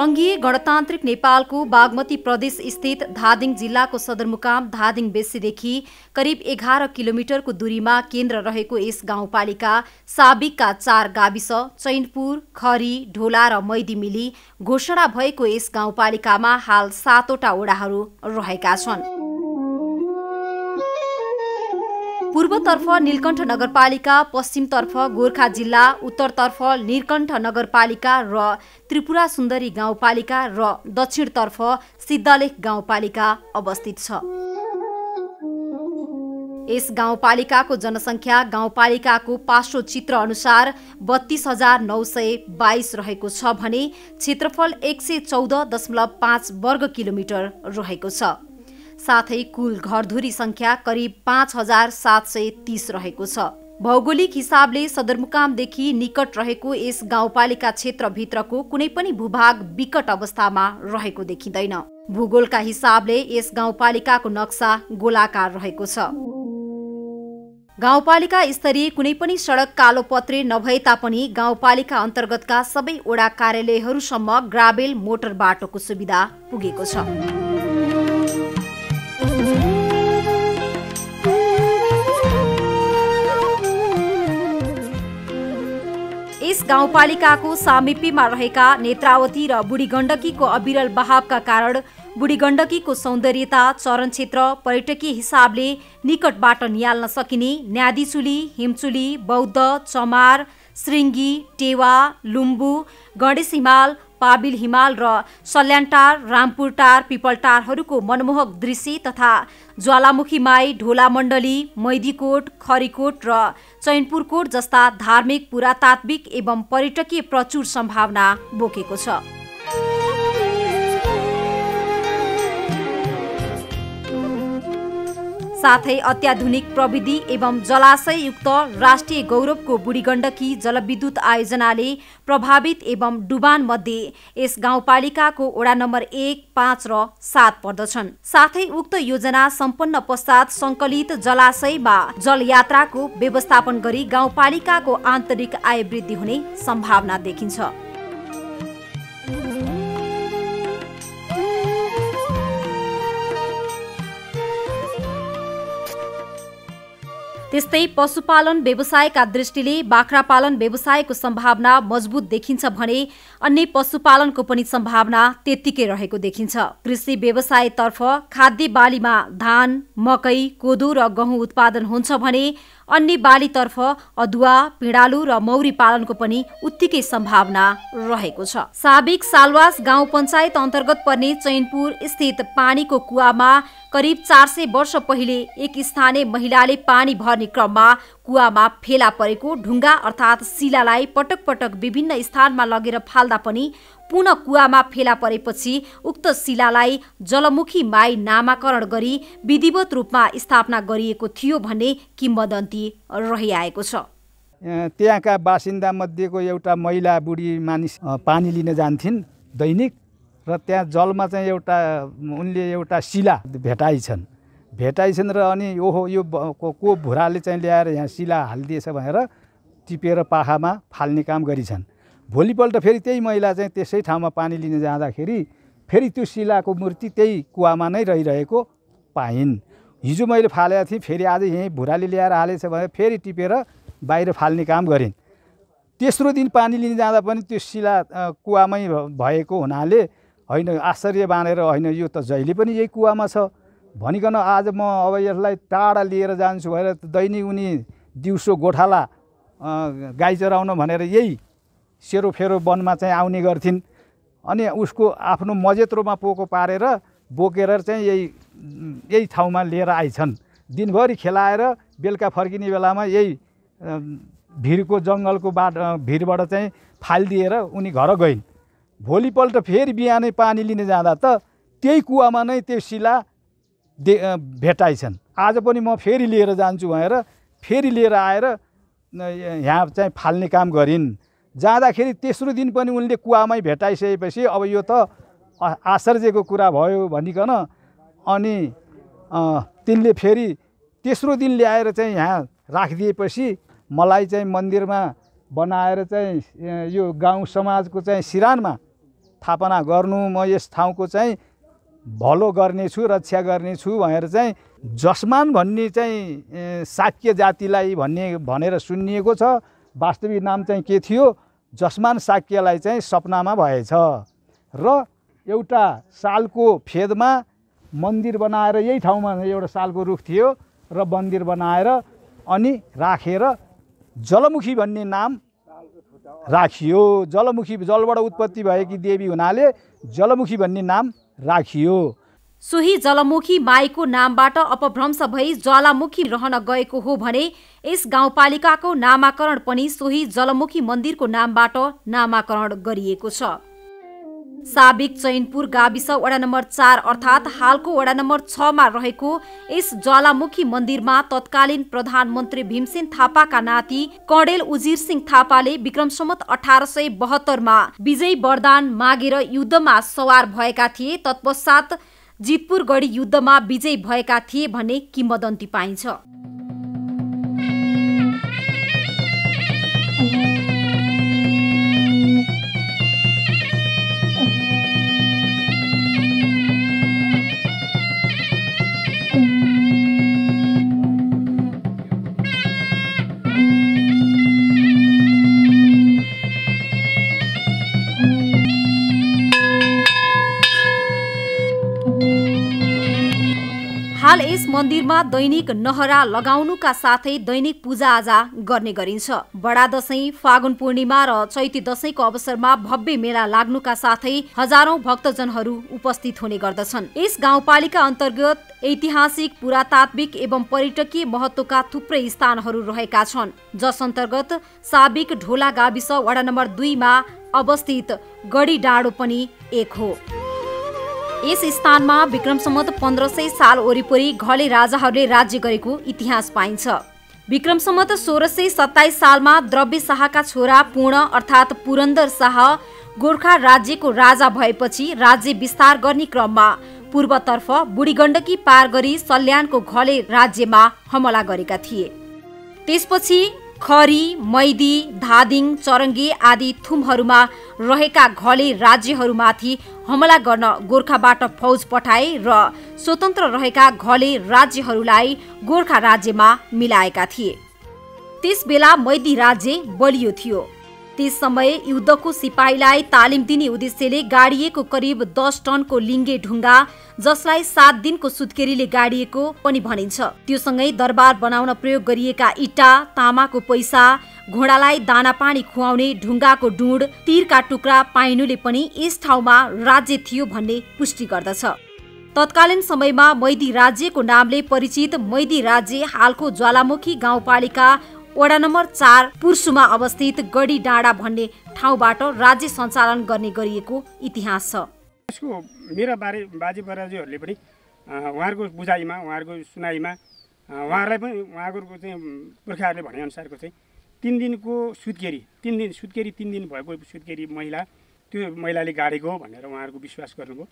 सङ्घीय गणतान्त्रिक नेपालको बागमती प्रदेश स्थित धादिङ जिल्लाको सदरमुकाम धादिङ बेसीदेखि करिब 11 किलोमिटरको दूरीमा केन्द्र रहेको यस गाउँपालिका साबिकका 4 गाविस चैनपुर, खरी, ढोला र मैदी मिली घोषणा भएको यस गाउँपालिकामा हाल 7वटा वडाहरू रहेका छन्। पूर्वतर्फ नीलकण्ठ नगरपालिका, पश्चिमतर्फ गोर्खा जिल्ला, उत्तरतर्फ नीलकण्ठ नगरपालिका र त्रिपुरा सुन्दरी गाउँपालिका र दक्षिणतर्फ सिद्धलेख गाउँपालिका अवस्थित छ। यस गाउँपालिकाको जनसङ्ख्या गाउँपालिकाको पार्श्व चित्र अनुसार 32,922 रहेको छ भने क्षेत्रफल 114.5 वर्ग किलोमिटर रहेको छ। साथै कुल घरधुरी संख्या करिब 5,730 रहेको छ। भौगोलिक हिसाबले सदरमुकामदेखि निकट रहेको यस गाउँपालिका क्षेत्रभित्रको कुनै पनि भूभाग विकट अवस्थामा रहेको देखिँदैन। भूगोलका हिसाबले यस गाउँपालिकाको नक्सा गोलाकार रहेको छ। गाउँपालिका स्तरीय कुनै पनि सडक कालोपत्रे नभए तापनि गाउँपालिका अन्तर्गतका सबै वडा कार्यालयहरूसम्म ग्राभेल मोटर बाटोको सुविधा पुगेको छ। यस गाउँपालिकाको सामिप्यमा रहेका नेत्रावती र बुढीगण्डकीको अविरल बहावका कारण बुढीगण्डकीको सौन्दर्यता, चरण क्षेत्र, पर्यटकीय हिसाबले निकटबाट निहाल्न सकिने न्यादीचुली, हिमचुली, बौद्ध, चमार, श्रृङ्गी, टेवा, लुम्बु, गणेश हिमाल, पाबिल हिमाल र सल्यानटार, रामपुरटार, पिपलटारहरूको मनमोहक दृश्य तथा ज्वालामुखी माई, ढोला मण्डली, मैदीकोट, खरीकोट र चैनपुरकोट जस्ता धार्मिक, पुरातात्विक एवं पर्यटकीय प्रचुर सम्भावना बोकेको छ। साथै अत्याधुनिक प्रविधि एवं जलाशययुक्त राष्ट्रिय गौरवको बुढीगण्डकी जलविद्युत आयोजनाले प्रभावित एवं डुबान मध्ये यस गाउँपालिकाको वडा नम्बर 1, 5 र 7 पर्दछन्। साथै उक्त योजना सम्पन्न पश्चात सङ्कलित जलाशयमा जलयात्राको व्यवस्थापन गरी गाउँपालिकाको आन्तरिक आय वृद्धि हुने सम्भावना देखिन्छ। त्यस्तै पशुपालन व्यवसायका दृष्टिले बाख्रा पालन व्यवसायको सम्भावना मजबुत देखिन्छ भने अन्य पशुपालनको पनि सम्भावना त्यत्तिकै रहेको देखिन्छ। कृषि व्यवसायतर्फ खाद्य बालीमा धान, मकै, कोदो र गहुँ उत्पादन हुन्छ भने अन्य बालीतर्फ अदुवा, पिँडालु र मौरी पालनको पनि उत्तिकै सम्भावना रहेको छ। साबिक सालवास गाउँ पञ्चायत अन्तर्गत पर्ने चैनपुर स्थित पानीको कुवामा करिब 400 वर्ष पहिले एक स्थानीय महिलाले पानी भर्ने क्रममा कुवामा फेला परेको ढुङ्गा अर्थात् शिलालाई पटक पटक विभिन्न स्थानमा लगेर फाल्दा पनि पुनः कुवामा फेला परेपछि उक्त शिलालाई जलमुखी माई नामाकरण गरी विधिवत रूपमा स्थापना गरिएको थियो भन्ने किम्वदन्ती रहिआएको छ। त्यहाँका बासिन्दा मध्येको एउटा महिला बुढी मानिस पानी लिन जान्थिन् दैनिक र त्यहाँ जलमा चाहिँ उनले एउटा शिला भेटाइछन् र अनि ओहो यो को भुराले चाहिँ ल्याएर यहाँ शिला हालिदिएछ भनेर टिपेर पाखामा फाल्ने काम गरिछन्। भोलिपल्ट फेरि त्यही महिला चाहिँ त्यसै ठाउँमा पानी लिन जाँदाखेरि फेरि त्यो शिलाको मूर्ति त्यही कुवामा नै रहिरहेको पाइन्। हिजो मैले फालेको थिएँ, फेरि आज यहीँ भुराले ल्याएर हालेछ भने फेरि टिपेर बाहिर फाल्ने काम गरिन्। तेस्रो दिन पानी लिन जाँदा पनि त्यो शिला कुवामै भएको हुनाले होइन आश्चर्य बाँधेर होइन यो त जहिले पनि यही कुवामा छ भनिकन आज म अब यसलाई टाढा लिएर जान्छु भनेर दैनिक उनी दिउँसो गोठाला गाई चराउन भनेर यही सेरोफेरो वनमा चाहिँ आउने गर्थिन्। अनि उसको आफ्नो मजेत्रोमा पोको पारेर बोकेर चाहिँ यही ठाउँमा लिएर आइछन्। दिनभरि खेलाएर बेलुका फर्किने बेलामा यही भिरको जङ्गलको भिरबाट चाहिँ फालिदिएर उनी घर गइन्। भोलिपल्ट फेरि बिहानै पानी लिन जाँदा त त्यही कुवामा नै त्यो शिला भेटाइछन्। आज पनि म फेरि लिएर जान्छु भनेर फेरि लिएर आएर यहाँ चाहिँ फाल्ने काम गरिन्। जाँदाखेरि तेस्रो दिन पनि उनले कुवामै भेटाइसकेपछि अब यो त आश्चर्यको कुरा भयो भनिकन अनि तिनले फेरि तेस्रो दिन ल्याएर चाहिँ यहाँ राखिदिएपछि मलाई चाहिँ मन्दिरमा बनाएर चाहिँ यो गाउँ समाजको चाहिँ सिरानमा स्थापना गर्नु, म यस ठाउँको चाहिँ भलो गर्नेछु, रक्षा गर्नेछु भनेर चाहिँ जसमान भन्ने चाहिँ शाक्य जातिलाई भनेर सुनिएको छ। वास्तविक नाम चाहिँ के थियो? जसमान शाक्यलाई चाहिँ सपनामा भएछ र एउटा सालको फेदमा मन्दिर बनाएर यही ठाउँमा एउटा सालको रुख थियो र मन्दिर बनाएर अनि राखेर जलमुखी भन्ने नाम राखियो। जलमुखी जलबाट उत्पत्ति भएकी देवी हुनाले जलमुखी भन्ने नाम राखियो। सोही जलमुखी माईको नामबाट अपभ्रंश भई ज्वालामुखी रहन गएको हो भने यस गाउँपालिकाको नामाकरण पनि सोही जलमुखी मन्दिरको नामबाट नामाकरण गरिएको छ। साबिक चैनपुर गाविस वडा नम्बर 4 अर्थात् हालको वडा नम्बर 6 मा रहेको यस ज्वालामुखी मन्दिरमा तत्कालीन प्रधानमन्त्री भीमसेन थापाका नाति कर्णेल उजिर सिंह थापाले विक्रम सम्वत 1872 मा विजय वरदान मागेर युद्धमा सवार भएका थिए। तत्पश्चात जितपुरगढी युद्धमा विजयी भएका थिए भन्ने किम्वदन्ती पाइन्छ। हाल यस मन्दिरमा दैनिक नहरा लगाउनुका साथै दैनिक पूजाआजा गर्ने गरिन्छ। बडा दशैं, फागुन पूर्णिमा र चैती दशैंको अवसरमा भव्य मेला लाग्नुका साथै हजारौं भक्तजनहरू उपस्थित हुने गर्दछन्। यस गाउँपालिका अन्तर्गत ऐतिहासिक, पुरातात्विक एवं पर्यटकीय महत्त्वका थुप्रै स्थानहरू रहेका छन्, जस अन्तर्गत साबिक ढोला गाविस वडा नम्बर 2 मा अवस्थित गढी डाँडो पनि एक हो। यस स्थानमा विक्रम सम्वत 1500 साल वरिपरि घले राजाहरूले राज्य गरेको इतिहास पाइन्छ। विक्रम सम्वत 1627 सालमा द्रव्य शाहका छोरा पूर्ण अर्थात् पुरन्दर शाह गोर्खा राज्यको राजा भएपछि राज्य विस्तार गर्ने क्रममा पूर्वतर्फ बुढीगण्डकी पार गरी सल्यानको घले राज्यमा हमला गरेका थिए। त्यसपछि खरी, मैदी, धादिङ, चरङ्गे आदि थुमहरूमा रहेका घले राज्यहरूमाथि हमला गर्न गोर्खाबाट फौज पठाए र स्वतन्त्र रहेका घले राज्यहरूलाई गोर्खा राज्यमा मिलाएका थिए। त्यस बेला मैदी राज्य बलियो थियो। त्यस समय युद्धको सिपाहीलाई तालिम दिने उद्देश्यले गाडिएको करिब 10 टनको लिङ्गे ढुङ्गा, जसलाई 7 दिनको सुत्केरीले गाडिएको पनि भनिन्छ, त्योसँगै दरबार बनाउन प्रयोग गरिएका इँटा, तामाको पैसा, घोडालाई दाना पानी खुवाउने ढुङ्गाको डुँड, तीरका टुक्रा पाइनुले पनि यस ठाउँमा राज्य थियो भन्ने पुष्टि गर्दछ। तत्कालीन समयमा मैदी राज्यको नामले परिचित मैदी राज्य हालको ज्वालामुखी गाउँपालिका वडा नम्बर 4 पुर्सुमा अवस्थित गढी डाँडा भन्ने ठाउँबाट राज्य सञ्चालन गर्ने गरिएको इतिहास छ। यसको मेरा बाजे बराजुहरूले पनि उहाँहरूको बुझाइमा, उहाँहरूको सुनाइमा, उहाँहरूलाई पनि उहाँहरूको चाहिँ पुर्खाहरूले भनेअनुसारको चाहिँ 3 दिनको सुत्केरी, 3 दिन भएको सुत्केरी महिला, त्यो महिलाले गाडेको हो भनेर उहाँहरूको विश्वास गर्नुभयो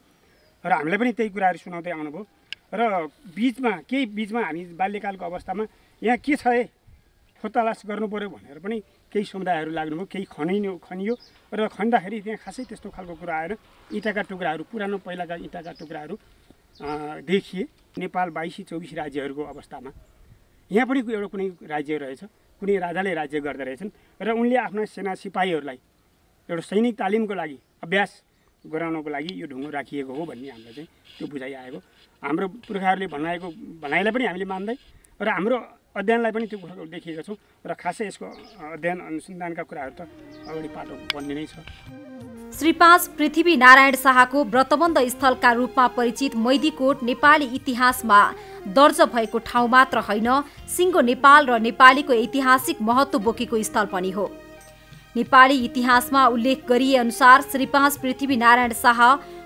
र हामीलाई पनि त्यही कुराहरू सुनाउँदै आउनुभयो। र बिचमा हामी बाल्यकालको अवस्थामा यहाँ के छ है खोतलास गर्नु पर्यो भनेर पनि केही समुदायहरू लाग्नुभयो, केही खनियो र खन्दाखेरि त्यहाँ खासै त्यस्तो खालको कुरा आएर इँटाका टुक्राहरू, पुरानो पहिलाका इँटाका टुक्राहरू देखिए। नेपाल 22-24 राज्यहरूको अवस्थामा यहाँ पनि एउटा कुनै राज्य रहेछ, कुनै राजाले राज्य गर्दा रहेछन् र उनले आफ्ना सेना सिपाहीहरूलाई एउटा सैनिक तालिमको लागि, अभ्यास गराउनको लागि यो ढुङ्गो राखिएको हो भन्ने हामीलाई चाहिँ त्यो बुझाइ आएको। हाम्रो पुर्खाहरूले भनाइलाई पनि हामीले मान्दै र हाम्रो अध्ययनलाई पनि त्यो देखिएका छौँ र खासै यसको अध्ययन अनुसन्धानका कुराहरू त अगाडि पाटो बन्ने नै छ। श्री 5 पृथ्वी नारायण शाहको व्रतबन्ध स्थलका रूपमा परिचित मैदीकोट नेपाली इतिहासमा दर्ज भएको ठाउँ मात्र होइन, सिङ्गो नेपाल र नेपालीको ऐतिहासिक महत्त्व बोकेको स्थल पनि हो। नेपाली इतिहासमा उल्लेख गरिए अनुसार श्री 5 पृथ्वी नारायण शाह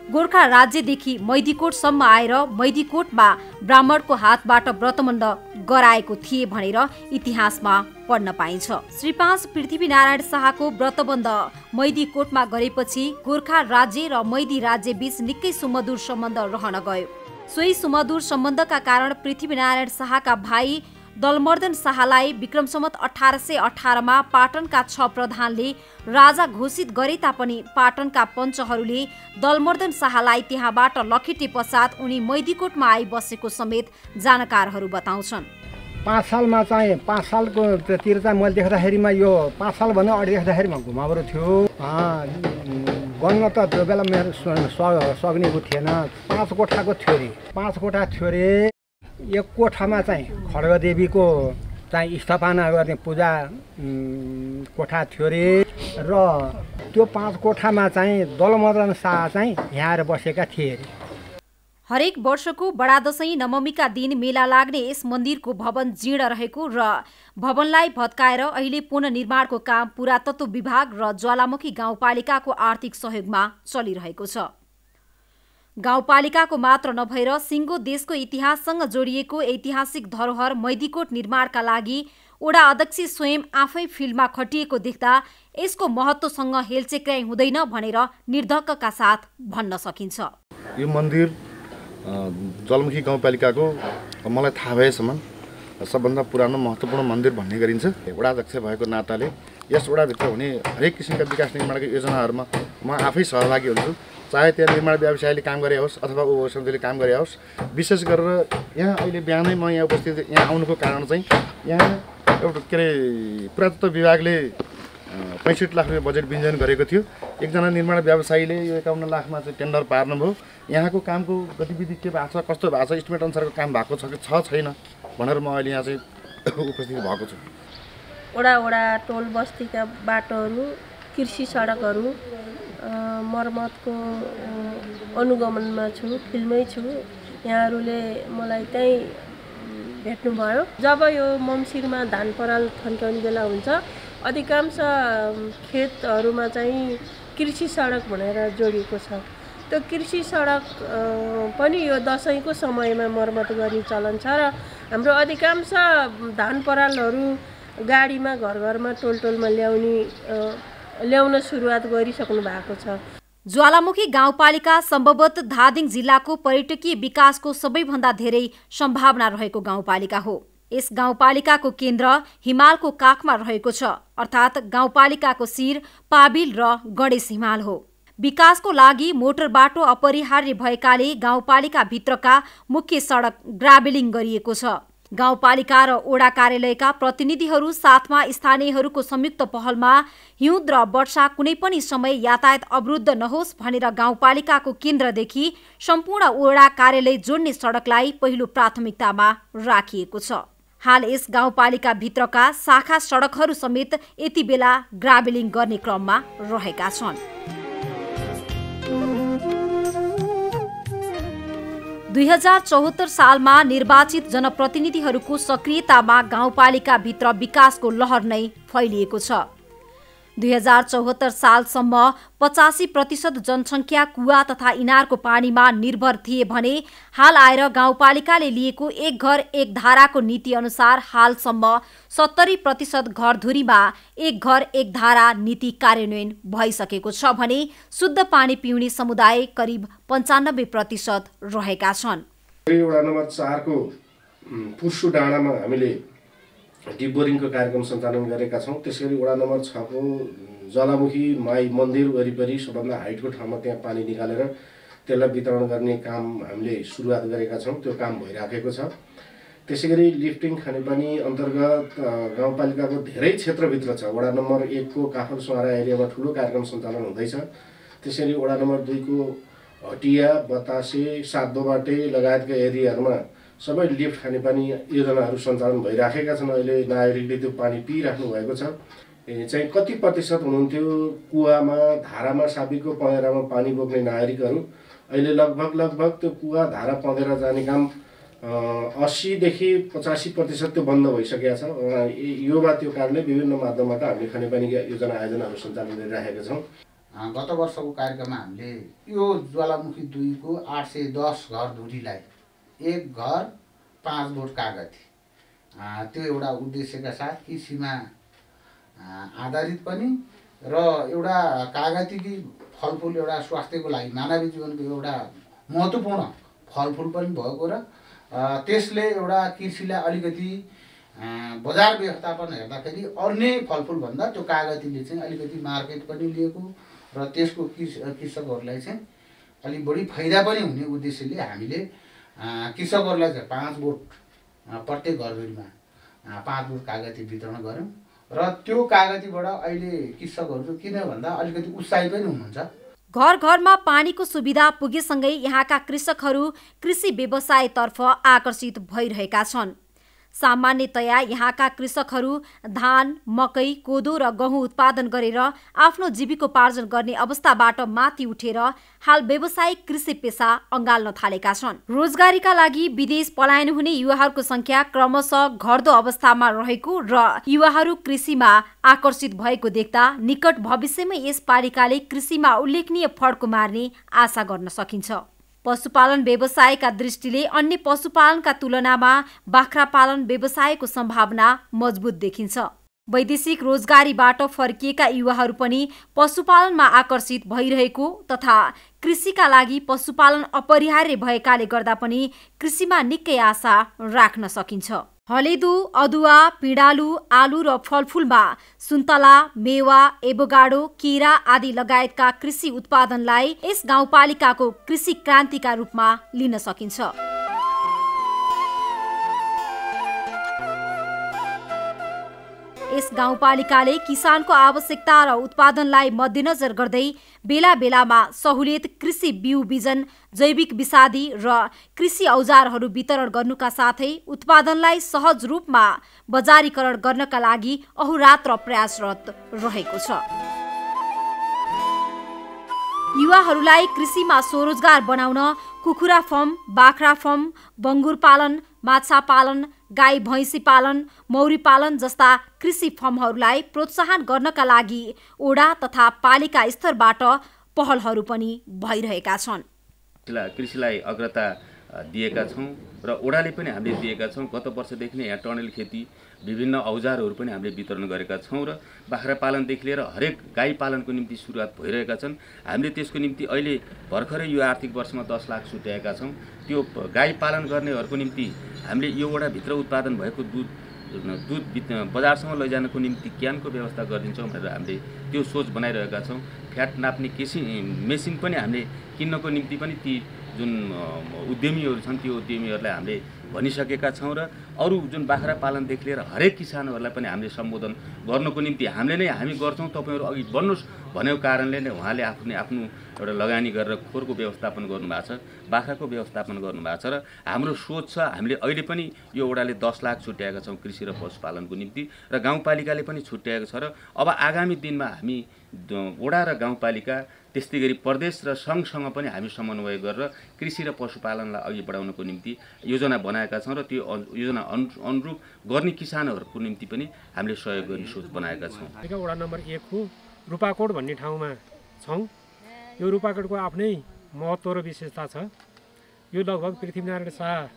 गोर्खा राज्यदेखि मैदीकोटसम्म आएर मैदीकोटमा ब्राह्मणको हातबाट व्रतबन्ध गराएको थिए भनेर इतिहासमा पढ्न पाइन्छ। श्री 5 पृथ्वी नारायण शाहको व्रतबन्ध मैदीकोटमा गरेपछि गोर्खा राज्य र मैदी राज्य बीच निकै सुमधुर सम्बन्ध रहन गयो। सोही सुमधुर सम्बन्धका कारण पृथ्वी नारायण शाहका भाइ दलमर्दन शाहलाई विक्रम सम्वत 1818 पाटनका 6 प्रधानले राजा घोषित गरे तापनि पाटनका पञ्चहरूले दलमर्दन शाहलाई त्यहाँबाट लखेटे पश्चात उनी मैदीकोटमा आई बसेको समेत जानकारहरू बताउँछन्। 5 सालमा चाहिँ 5 सालको तिर चाहिँ मैले देख्दाखेरिमा यो 5 साल भन्दा अगाडि देख्दाखेरिमा घुमाउरो थियो। गन्न त त्यो बेला मेरो सक्नेको थिएन। 5 कोठाको थियो अरे। 5 कोठा थियो अरे। एक कोठामा चाहिँ खड्गदेवीको चाहिँ स्थापना गर्ने पूजा कोठा थियो अरे र त्यो 5 कोठामा चाहिँ दलमर्दन शाह चाहिँ यहाँ आएर बसेका थिए अरे। हरेक वर्षको बडा दशैं नवमीका दिन मेला लाग्ने यस मन्दिरको भवन जीर्ण रहेको र भवनलाई भत्काएर अहिले पुनर्निर्माणको काम पुरातत्व विभाग र ज्वालामुखी गाउँपालिकाको आर्थिक सहयोगमा चलिरहेको छ। गाउँपालिकाको मात्र नभएर सिङ्गो देशको इतिहाससँग जोडिएको ऐतिहासिक धरोहर मैदीकोट निर्माणका लागि वडा अध्यक्ष स्वयं आफै फिल्डमा खटिएको देख्दा यसको महत्त्वसँग हेलचेक्राइ हुँदैन भनेर निर्धक्कका साथ भन्न सकिन्छ। यो मन्दिर ज्वालामुखी गाउँपालिकाको मलाई थाहा भएसम्म सबभन्दा पुरानो महत्त्वपूर्ण मन्दिर भन्ने गरिन्छ। वडा अध्यक्ष भएको नाताले यस वडाभित्र हुने हरेक किसिमका विकास निर्माणका योजनाहरूमा म आफै सहभागी हुन्छु। चाहे त्यहाँ निर्माण व्यवसायले काम गरे होस् अथवा समितिले काम गरे होस्। विशेष गरेर यहाँ अहिले बिहानै म यहाँ उपस्थित यहाँ आउनुको कारण चाहिँ यहाँ एउटा के अरे पुरातत्व विभागले 65 लाख रुपियाँ बजेट विनियोजन गरेको थियो। एकजना निर्माण व्यवसायीले यो 51 लाखमा चाहिँ टेन्डर पार्नुभयो। यहाँको कामको गतिविधि के भएको छ, कस्तो भएको छ, इस्टिमेट अनुसारको काम भएको छ कि छैन भनेर म अहिले यहाँ चाहिँ उपस्थित भएको छु। वडा टोल बस्तीका बाटोहरू, कृषि सडकहरू मर्मतको अनुगमनमा छु, फिल्डमै छु। यहाँहरूले मलाई त्यहीँ भेट्नुभयो। जब यो मङ्सिरमा धान पराल थन्काउने बेला हुन्छ अधिकांश खेतहरूमा चाहिँ कृषि सडक भनेर जोडिएको छ। त्यो कृषि सडक पनि यो दसैँको समयमा मर्मत गर्ने चलन छ र हाम्रो अधिकांश धान परालहरू गाडीमा घरमा टोलमा ल्याउन सुरुवात गरिसक्नु भएको छ। ज्वालामुखी गाउँपालिका सम्भवतः धादिङ जिल्लाको पर्यटकीय विकासको सबैभन्दा धेरै सम्भावना रहेको गाउँपालिका हो। यस गाउँपालिकाको केन्द्र हिमालको काखमा रहेको छ, अर्थात् गाउँपालिकाको शिर पाबिल र गणेश हिमाल हो। विकासको लागि मोटर बाटो अपरिहार्य भएकाले गाउँपालिका भित्रका मुख्य सडक ग्राभेलिङ गरिएको छ। गाउँपालिका र ओडा कार्यालयका प्रतिनिधिहरू साथमा स्थानीयहरूको संयुक्त पहलमा हिउँद र वर्षा कुनै पनि समय यातायात अवरुद्ध नहोस् भनेर गाउँपालिकाको केन्द्रदेखि सम्पूर्ण ओडा कार्यालय जोड्ने सडकलाई पहिलो प्राथमिकतामा राखिएको छ। हाल यस गाउँपालिका भित्रका शाखा सडकहरू समेत यति बेला ग्राभेलिङ गर्ने क्रममा रहेका छन्। 2074 सालमा निर्वाचित जनप्रतिनिधिहरूको सक्रियतामा गाउँपालिका भित्र विकासको लहर नै फैलिएको छ। 2074 सालसम्म 85% जनसङ्ख्या कुवा तथा इनारको पानीमा निर्भर थिए भने हाल आएर गाउँपालिकाले लिएको एक घर एक धाराको नीति अनुसार हालसम्म 70% घरधुरीमा एक घर एक धारा नीति कार्यान्वयन भइसकेको छ भने शुद्ध पानी पिउने समुदाय करिब 95% रहेका छन्। वडा नम्बर 4 को पुर्सु डाँडामा हामीले डिप बोरिङको कार्यक्रम सञ्चालन गरेका छौँ। त्यसैगरी वडा नम्बर 6 को ज्वालामुखी माई मन्दिर वरिपरि सबभन्दा हाइटको ठाउँमा त्यहाँ पानी निकालेर त्यसलाई वितरण गर्ने काम हामीले सुरुवात गरेका छौँ। त्यो काम भइराखेको छ। त्यसैगरी लिफ्टिङ खानेपानी अन्तर्गत गाउँपालिकाको धेरै क्षेत्रभित्र छ। वडा नम्बर 1 को काफल सुहारा एरियामा ठुलो कार्यक्रम सञ्चालन हुँदैछ। त्यसैगरी वडा नम्बर 2 को हटिया, बतासे, सातदोबाटे लगायतका एरियाहरूमा सबै लिफ्ट खानेपानी योजनाहरू सञ्चालन भइराखेका छन्। अहिले नागरिकले त्यो पानी पिइराख्नु भएको छ। चाहिँ कति प्रतिशत हुनुहुन्थ्यो कुवामा, धारामा, साबीको पँधेरामा पानी बोक्ने नागरिकहरू अहिले लगभग त्यो कुवा, धारा, पँधेरा जाने काम 80 देखि 85% त्यो बन्द भइसकेको छ। यो वा त्यो कारणले विभिन्न माध्यमबाट हामीले खानेपानीका योजना आयोजनाहरू सञ्चालन गरिराखेका छौँ। गत वर्षको कार्यक्रममा हामीले यो ज्वालामुखी 2 को 810 घरधुरीलाई एक घर 5 बोट कागती त्यो एउटा उद्देश्यका साथ कृषिमा आधारित पनि र एउटा कागती कि फलफुल एउटा स्वास्थ्यको लागि मानवीय जीवनको एउटा महत्त्वपूर्ण फलफुल पनि भएको र त्यसले एउटा कृषिलाई अलिकति बजार व्यवस्थापन हेर्दाखेरि अन्य फलफुलभन्दा त्यो कागतीले चाहिँ अलिकति मार्केट पनि लिएको र त्यसको कृषकहरूलाई चाहिँ अलिक बढी फाइदा पनि हुने उद्देश्यले हामीले कृषकहरूलाई चाहिँ 5 बोट प्रत्येक घरभरिमा 5 बोट कागती वितरण गऱ्यौँ र त्यो कागतीबाट अहिले कृषकहरू किन भन्दा अलिकति उत्साही पनि हुनुहुन्छ। घर घरमा पानीको सुविधा पुगेसँगै यहाँका कृषकहरू कृषि व्यवसायतर्फ आकर्षित भइरहेका छन्। सामान्यतया यहाँका कृषकहरू धान, मकै, कोदो र गहुँ उत्पादन गरेर आफ्नो जीविकोपार्जन गर्ने अवस्थाबाट माथि उठेर हाल व्यावसायिक कृषि पेसा अँगाल्न थालेका छन्। रोजगारीका लागि विदेश पलायन हुने युवाहरूको संख्या क्रमशः घट्दो अवस्थामा रहेको र युवाहरू कृषिमा आकर्षित भएको देख्दा निकट भविष्यमै यस पालिकाले कृषिमा उल्लेखनीय फड्को मार्ने आशा गर्न सकिन्छ। पशुपालन व्यवसायका दृष्टिले अन्य पशुपालनका तुलनामा बाख्रा पालन व्यवसायको सम्भावना मजबुत देखिन्छ। वैदेशिक रोजगारीबाट फर्किएका युवाहरू पनि पशुपालनमा आकर्षित भइरहेको तथा कृषिका लागि पशुपालन अपरिहार्य भएकाले गर्दा पनि कृषिमा निकै आशा राख्न सकिन्छ। हलेदो, अदुवा, पिँडालु, आलु र फलफुलमा सुन्तला, मेवा, एभोकाडो, केरा आदि लगायतका कृषि उत्पादनलाई यस गाउँपालिकाको कृषि क्रान्तिका रूपमा लिन सकिन्छ। यस गाउँपालिकाले किसानको आवश्यकता र उत्पादनलाई मध्यनजर गर्दै बेला बेलामा सहुलियत कृषि बिउ बिजन, जैविक विषादी र कृषि औजारहरू वितरण गर्नुका साथै उत्पादनलाई सहज रूपमा बजारीकरण गर्नका लागि अहोरात्र प्रयासरत रहेको छ। युवाहरूलाई कृषिमा स्वरोजगार बनाउन कुखुरा फर्म, बाख्रा फर्म, बङ्गुर पालन, माछा पालन, गाई भैँसी पालन, मौरी पालन जस्ता कृषि फर्महरूलाई प्रोत्साहन गर्नका लागि ओडा तथा पालिका स्तरबाट पहलहरू पनि भइरहेका छन्। कृषिलाई अग्रता दिएका छौँ र ओडाले पनि हामीले दिएका छौँ। गत वर्षदेखि नै यहाँ टनेल खेती विभिन्न औजारहरू पनि हामीले वितरण गरेका छौँ र बाख्रा पालनदेखि लिएर हरेक गाई पालनको निम्ति सुरुवात भइरहेका छन्। हामीले त्यसको निम्ति अहिले भर्खरै यो आर्थिक वर्षमा 10 लाख छुट्याएका छौँ। त्यो गाई पालन गर्नेहरूको निम्ति हामीले यो वडाभित्र उत्पादन भएको दुध बजारसम्म लैजानको निम्ति क्यानको व्यवस्था गरिदिन्छौँ भनेर हामीले त्यो सोच बनाइरहेका छौँ। फ्याट नाप्ने मेसिन पनि हामीले किन्नको निम्ति पनि ती जुन उद्यमीहरू छन् त्यो उद्यमीहरूलाई हामीले भनिसकेका छौँ र अरू जुन बाख्रा पालनदेखि लिएर हरेक किसानहरूलाई पनि हामीले सम्बोधन गर्नको निम्ति हामी गर्छौँ, तपाईँहरू अघि बढ्नुहोस् भनेको कारणले नै उहाँले आफ्नो एउटा लगानी गरेर खोरको व्यवस्थापन गर्नुभएको छ, बाख्राको व्यवस्थापन गर्नुभएको छ र हाम्रो सोच छ हामीले अहिले पनि यो वडाले 10 लाख छुट्याएका छौँ कृषि र पशुपालनको निम्ति र गाउँपालिकाले पनि छुट्याएको छ र अब आगामी दिनमा हामी वडा र गाउँपालिका त्यस्तै गरी प्रदेश र सङ्घसँग पनि हामी समन्वय गरेर कृषि र पशुपालनलाई अघि बढाउनको निम्ति योजना बनाएका छौँ र त्यो योजना अनुरूप गर्ने किसानहरूको निम्ति पनि हामीले सहयोग गर्ने सोच बनाएका छौँ। वडा नम्बर 1 को रूपाकोट भन्ने ठाउँमा छौँ। यो रूपाकोटको आफ्नै महत्त्व र विशेषता छ। यो लगभग पृथ्वीनारायण शाह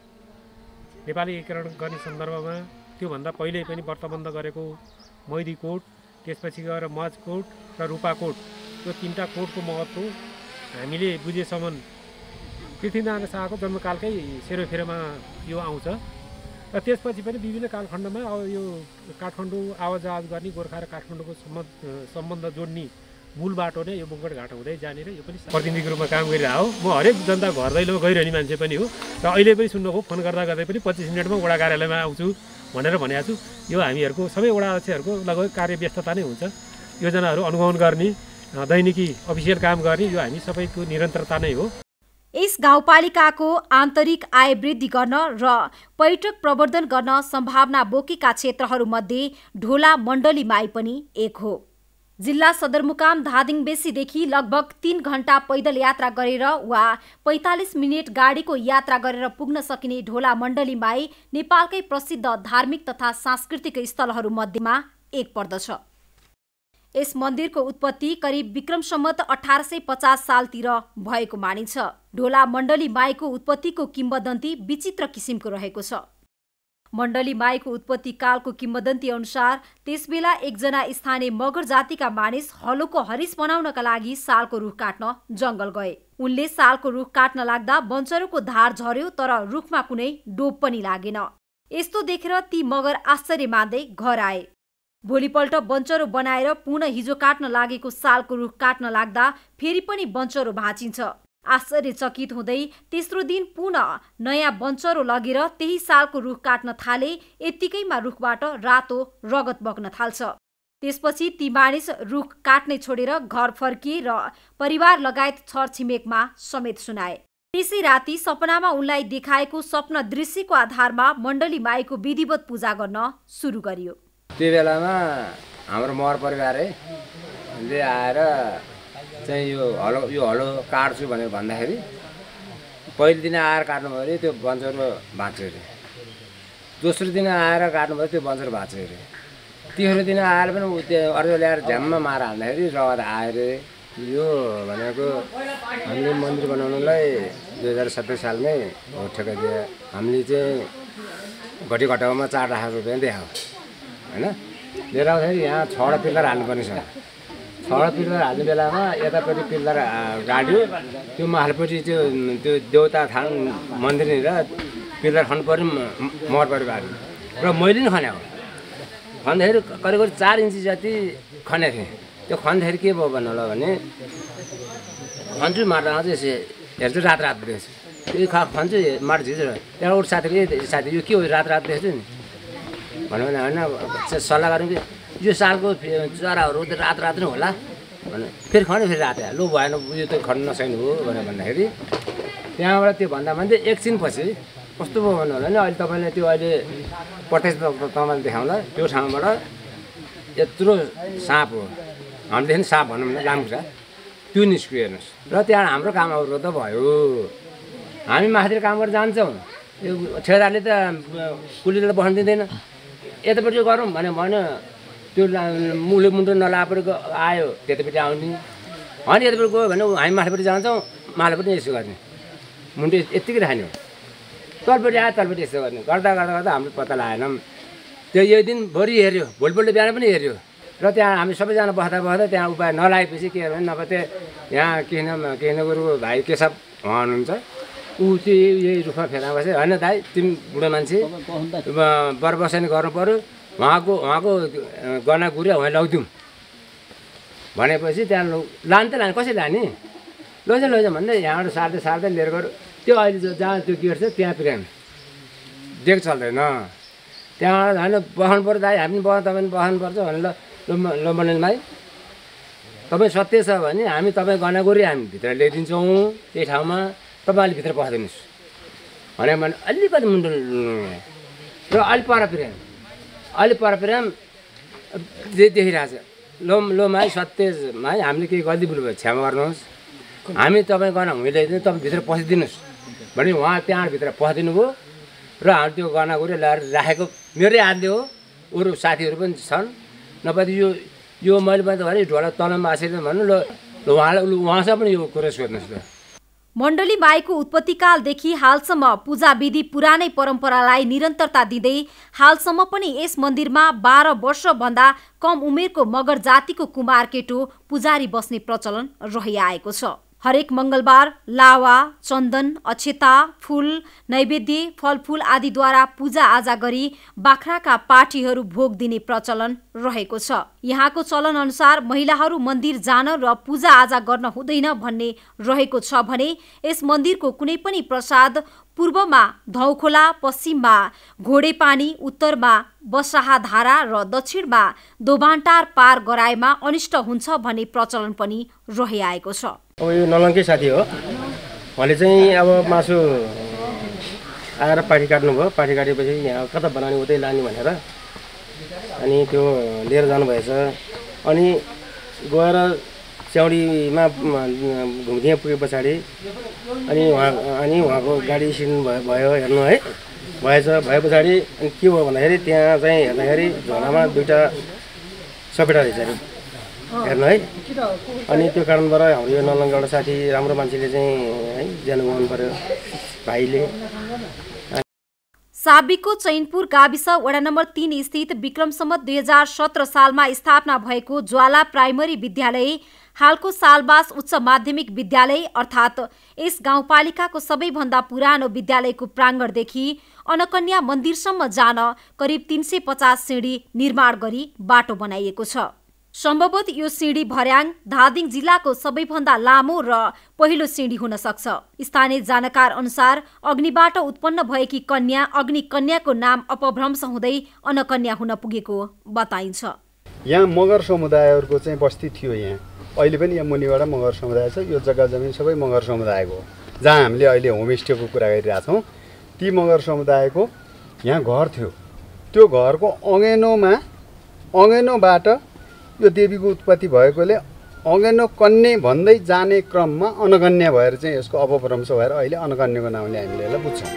नेपाली एकीकरण गर्ने सन्दर्भमा त्योभन्दा पहिले पनि व्रतबन्ध गरेको मैदीकोट, त्यसपछि गएर मजकोट र रूपाकोट, यो 3टा कोटको महत्त्व हामीले बुझेसम्म पृथ्वीनारायण शाहको जन्मकालकै सेरोफेरोमा यो आउँछ र त्यसपछि पनि विभिन्न कालखण्डमा अब यो काठमाडौँ आवाजावाज गर्ने गोर्खा र काठमाडौँको सम्बन्ध जोड्ने मूल बाटो नै यो बुङ्गट घाट हुँदै जानेर यो पनि प्रतिनिधिको रूपमा काम गरिरहेको हो। म हरेक जनता घर दैलो गइरहने मान्छे पनि हो र अहिले पनि सुन्नुभयो फोन गर्दा गर्दै पनि 25 मिनटमा वडा कार्यालयमा आउँछु भनेर भनेको छु। यो हामीहरूको सबै वडा अध्यक्षहरूको लगभग कार्य व्यस्तता नै हुन्छ। योजनाहरू अनुगमन गर्ने, दैनिकी अफिसियल काम गर्ने यो हामी सबैको निरन्तरता नै हो। यस गाउँपालिकाको आन्तरिक आय वृद्धि गर्न र पर्यटक प्रवर्धन गर्न सम्भावना बोकेका क्षेत्रहरूमध्ये ढोला मण्डली माई पनि एक हो। जिल्ला सदरमुकाम धादिङबेसीदेखि लगभग 3 घण्टा पैदल यात्रा गरेर वा 45 मिनट गाडीको यात्रा गरेर पुग्न सकिने ढोला मण्डली माई नेपालकै प्रसिद्ध धार्मिक तथा सांस्कृतिक स्थलहरू मध्येमा एक पर्दछ। यस मन्दिरको उत्पत्ति करिब विक्रम सम्वत 1850 सालतिर भएको मानिन्छ। ढोला मण्डली माईको उत्पत्तिको किम्वदन्ती विचित्र किसिमको रहेको छ। मण्डली माईको उत्पत्ति कालको किम्वदन्ती अनुसार त्यसबेला एकजना स्थानीय मगर जातिका मानिस हलोको हरिस बनाउनका लागि सालको रुख काट्न जंगल गए। उनले सालको रुख काट्न लाग्दा बन्चरोको धार झर्यो तर रुखमा कुनै डोब पनि लागेन। यस्तो देखेर ती मगर आश्चर्य मान्दै घर आए। भोलिपल्ट बन्चरो बनाएर पुनः हिजो काट्न लागेको सालको रुख काट्न लाग्दा फेरि पनि बन्चरो भाँचिन्छ। आश्चर्यचकित हुँदै तेस्रो दिन पुनः नयाँ बन्चरो लगेर त्यही सालको रुख काट्न थाले। यत्तिकैमा रुखबाट रातो रगत बग्न थाल्छ। त्यसपछि ती मानिस रुख काट्नै छोडेर घर फर्किए र परिवार लगायत छरछिमेकमा समेत सुनाए। त्यसै राति सपनामा उनलाई देखाएको स्वप्न दृश्यको आधारमा मण्डली माईको विधिवत पूजा गर्न सुरु गरियो। त्यो बेलामा हाम्रो मर परिवारले आएर चाहिँ यो हलो काट्छु भनेर भन्दाखेरि पहिलो दिन आएर काट्नुभयो अरे, त्यो बन्चरो भाँच्यो अरे। दोस्रो दिन आएर काट्नुभयो, त्यो बन्चरो भाँच्यो अरे। तेस्रो दिन आएर पनि त्यो अर्को ल्याएर झ्याममा मार हाल्दाखेरि रगत आयो अरे। यो भनेको हामीले मन्दिर बनाउनुलाई 2070 सालमै हो ठेक्का दिए। हामीले चाहिँ घटी घटाउमा 4 लाख रुपियाँ दिएको होइन। लिएर आउँदाखेरि यहाँ 6वटा पिल्लर हाल्नुपर्ने छ। 6वटा पिल्लर हाल्ने बेलामा यतापट्टि पिल्लर गाड्यो, त्यो माथिल्लोपट्टि त्यो देउता थान मन्दिरनिर पिल्लर खन्नु पर्यो मर परिवार र मैले नि खन्याएको। खन्दाखेरि करिब 4 इन्ची जति खनेको थिएँ। त्यो खन्दाखेरि के भयो भन्नु होला भने खन्छु माटो आउँछ यसो हेर्छु रात देख्छु। त्यो खन्छु माटो झिझो त्यहाँ उठ साथी यो के हो रात देख्छु नि भन्यो भने होइन सल्लाह गऱ्यौँ कि यो सालको चराहरू त रात नै होला भन्यो। फेरि खन्यो फेरि रात लु भएन यो त खन्नु नसक्नु हो भनेर भन्दाखेरि त्यहाँबाट त्यो भन्दै एकछिनपछि कस्तो भयो भन्नु होला नि अहिले तपाईँले त्यो अहिले पटेज तपाईँले देखाउँला त्यो ठाउँबाट यत्रो साँप हो, हामीदेखि साँप भनौँ न लामखुट्टा, त्यो निस्क्यो हेर्नुहोस्। र त्यहाँ हाम्रो काम अरू त भयो। हामी माथितिर काम गरेर जान्छौँ, यो ठेदारले त कुलीले त बस्नु दिँदैन। यतापट्टि गरौँ भन्यो त्यो मुले मुन्टो नलापट्टि आयो त्यतापट्टि आउने होइन। यतापट्टि गयो भने हामी माथिपट्टि जान्छौँ, माथिपट्टि यसो गर्ने मुन्टो यत्तिकै राख्ने हो। तलपट्टि आयो तलपट्टि यसो गर्ने गर्दा हाम्रो पत्ता लागेनौँ। त्यो यो दिन भोलि हेऱ्यो, भोलिपल्ट बिहान पनि हेऱ्यो। र त्यहाँ हामी सबैजना बस्दा त्यहाँ उपाय नलागेपछि के भने नभए त्यो यहाँ किन गुरुको भाइ केशव उहाँ हुनुहुन्छ, ऊ चाहिँ यही रुखमा फेला बस्यो। होइन दाइ तिमी बुढो मान्छे बरबसनी गर्नु पऱ्यो, उहाँको गना गुरिया उहाँ लगिदिउँ भनेपछि त्यहाँ लानु त लाने कसरी लाने लैजा भन्दै यहाँबाट सार्दै लिएर गयो। त्यो अहिले जहाँ त्यो गेट छ त्यहाँ पुर्याउनु देख चल्दैन। त्यहाँबाट होइन बस्नु पऱ्यो दाइ हामी तपाईँ बस्नुपर्छ भने ल मण्डली माई तपाईँ सत्य छ भने हामी तपाईँ गना गरी हामी भित्र ल्याइदिन्छौँ त्यही ठाउँमा, तपाईँ अलिक भित्र पठाइदिनुहोस् भने अलिकति मुन्टो र अलिक पर पुर्याम देखिरहेको छ। लो माई सत्य माई हामीले केही गरिदिनु भयो क्षमा गर्नुहोस्, हामी तपाईँ गना हुँ ल्याइदिनु तपाईँ भित्र पसिदिनुहोस् भने उहाँ त्यहाँ भित्र पसिदिनु भयो। र हामी त्यो गना गरी ल्याएर राखेको मेरै हातले हो, अरू साथीहरू पनि छन्। नभए यो मैले त भने ढोला तलमा आसेर भन्नु ल उहाँसँग पनि यो कुरा सोध्नुहोस् ल। मण्डली माईको उत्पत्तिकालदेखि हालसम्म पूजा विधि पुरानै परम्परालाई निरन्तरता दिँदै हालसम्म पनि यस मन्दिरमा 12 वर्षभन्दा कम उमेरको मगर जातिको कुमार केटो पुजारी बस्ने प्रचलन रहिआएको छ। हरेक मंगलबार लावा, चन्दन, अक्षता, फूल, नैवेद्य, फलफूल आदिद्वारा पूजा आजा गरी बाख्राका पाठीहरू भोग दिने प्रचलन रहेको छ। यहाँको चलन अनुसार महिलाहरू मन्दिर जान र पूजा आजा गर्न हुँदैन भन्ने रहेको छ भने यस मन्दिरको कुनै पनि प्रसाद पूर्वमा धौखोला, पश्चिममा घोडेपानी, उत्तरमा बसाहा धारा र दक्षिणमा दोभान्टार पार गराएमा अनिष्ट हुन्छ भन्ने प्रचलन पनि रहिआएको छ। अब यो नलङ्कै साथी हो, उहाँले चाहिँ अब मासु आएर पाठी काट्नुभयो। पाठी काटेपछि यहाँ कता बनाउने उतै लाने भनेर अनि त्यो लिएर जानुभएछ। अनि गएर च्याउडीमा घुम्दिया पुगे पछाडि अनि उहाँको गाडी एक्सिडेन्ट भयो हेर्नु है, भए पछाडि अनि के भयो भन्दाखेरि त्यहाँ चाहिँ हेर्दाखेरि झोलामा 2टा सपेटा रहेछ अरे हेर्नु है। अनि त्यो कारणबाट हाम्रो यो नलङ्गा एउटा साथी राम्रो मान्छेले चाहिँ है ज्यान गुमाउनु पर्यो भाइले। साबिकको चैनपुर गाविस वडा नम्बर 3 स्थित विक्रम सम्वत 2017 सालमा स्थापना भएको ज्वाला प्राइमरी विद्यालय हालको सालबास उच्च माध्यमिक विद्यालय अर्थात् यस गाउँपालिकाको सबैभन्दा पुरानो विद्यालयको प्राङ्गणदेखि अनकन्या मन्दिरसम्म जान करिब 350 सिँढी निर्माण गरी बाटो बनाइएको छ। सम्भवतः यो सिँढी भर्याङ धादिङ जिल्लाको सबैभन्दा लामो र पहिलो सिँढी हुन सक्छ। स्थानीय जानकार अनुसार अग्निबाट उत्पन्न भएकी कन्या अग्नि कन्याको नाम अपभ्रंश हुँदै अनकन्या हुन पुगेको बताइन्छ। यहाँ मगर समुदायहरूको चाहिँ बस्ती थियो। यहाँ अहिले पनि यहाँ मुनिबाट मगर समुदाय छ। यो जग्गा जमिन सबै मगर समुदायको हो। जहाँ हामीले अहिले होमस्टेको कुरा गरिरहेछौँ ती मगर समुदायको यहाँ घर थियो। त्यो घरको अँगेनोबाट यो देवीको उत्पत्ति भएकोले अँगेनो कन्या भन्दै जाने क्रममा अनकन्या भएर चाहिँ यसको अपभ्रंश भएर अहिले अनकन्याको नामले हामीले यसलाई बुझ्छौँ।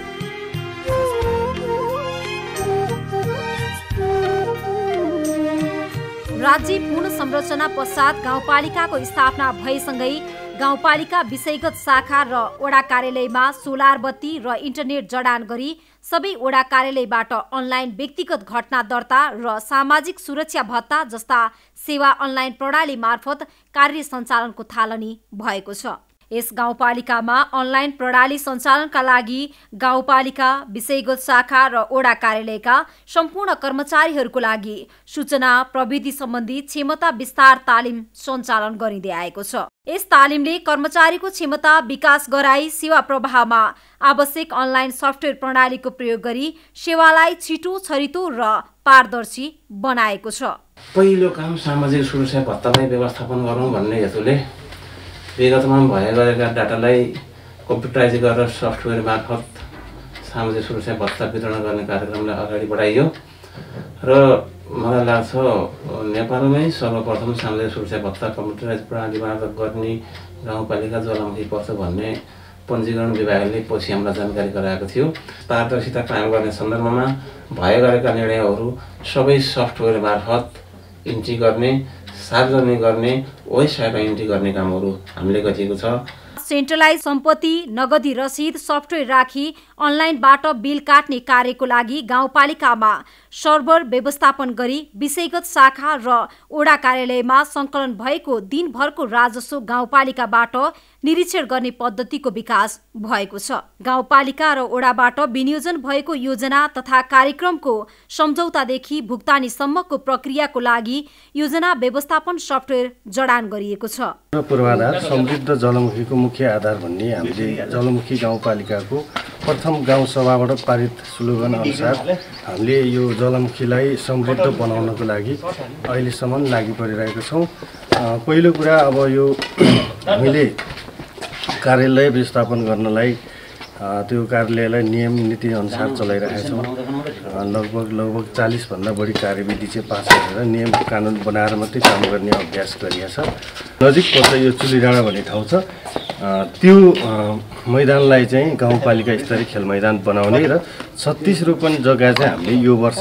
राज्य पूर्ण संरचना पश्चात गाउँपालिकाको स्थापना भएसँगै गाउँपालिका विषयगत शाखा र वडा कार्यालयमा सोलर बत्ती र इन्टरनेट जडान गरी सबै वडा कार्यालयबाट अनलाइन व्यक्तिगत घटना दर्ता र सामाजिक सुरक्षा भत्ता जस्ता सेवा अनलाइन प्रणाली मार्फत कार्य सञ्चालनको थालनी भएको छ। यस गाउँपालिकामा अनलाइन प्रणाली सञ्चालनका लागि गाउँपालिका विषयगत शाखा र वडा कार्यालयका सम्पूर्ण कर्मचारीहरूको लागि सूचना प्रविधि सम्बन्धी क्षमता विस्तार तालिम सञ्चालन गरिँदै आएको छ। यस तालिमले कर्मचारीको क्षमता विकास गराई सेवा प्रवाहमा आवश्यक अनलाइन सफ्टवेयर प्रणालीको प्रयोग गरी सेवालाई छिटो, छरितो र पारदर्शी बनाएको छ। पहिलो काम सामाजिक सुरक्षा भत्तालाई व्यवस्थापन गरौँ भन्ने हेतुले विगतमा भएका डाटालाई कम्प्युटराइज गरेर सफ्टवेयर मार्फत सामाजिक सुरक्षा भत्ता वितरण गर्ने कार्यक्रमलाई अगाडि बढाइयो र मलाई लाग्छ नेपालमै सर्वप्रथम सामाजिक सुरक्षा भत्ता कम्प्युटराइज प्रणाली मार्फत गर्ने गाउँपालिका ज्वालामुखी पर्छ भन्ने पञ्जीकरण विभागले पछि हामीलाई जानकारी गराएको थियो। पारदर्शिता कायम गर्ने सन्दर्भमा भएका निर्णयहरू सबै सफ्टवेयर मार्फत इन्ट्री गर्ने, सार्वजनिक गर्ने, वेबसाइटमा इन्ट्री गर्ने कामहरू हामीले गरिएको छ। सेन्ट्रलाइज सम्पत्ति, नगदी रसिद, सफ्टवेयर राखी अनलाइनबाट बिल काट्ने कार्यको लागि गाउँपालिकामा सर्भर व्यवस्थापन गरी विषयगत शाखा र वडा कार्यालयमा सङ्कलन भएको दिनभरको राजस्व गाउँपालिकाबाट निरीक्षण गर्ने पद्धतिको विकास भएको छ। गाउँपालिका र वडाबाट विनियोजन भएको योजना तथा कार्यक्रमको सम्झौतादेखि भुक्तानीसम्मको प्रक्रियाको लागि योजना व्यवस्थापन सफ्टवेयर जडान गरिएको छ। पूर्वाधार समृद्ध जलमुखीको मुख्य आधार भन्ने हामीले जलमुखी गाउँपालिकाको प्रथम गाउँसभाबाट पारित स्लोगन अनुसार हामीले यो जलमुखीलाई समृद्ध बनाउनको लागि अहिलेसम्म लागि परिरहेका छौँ। पहिलो कुरा अब यो हामीले कार्यालय व्यवस्थापन गर्नलाई त्यो कार्यालयलाई नियम नीति अनुसार चलाइरहेका छौँ। लगभग 40 भन्दा बढी कार्यविधि चाहिँ पास गरेर नियम कानुन बनाएर मात्रै काम गर्ने अभ्यास गरिएको छ। नजिक पर्छ यो चुलीडाँडा भन्ने ठाउँ छ, त्यो मैदानलाई चाहिँ गाउँपालिका स्तरीय खेल मैदान बनाउने र 36 रोपन जग्गा चाहिँ हामीले यो वर्ष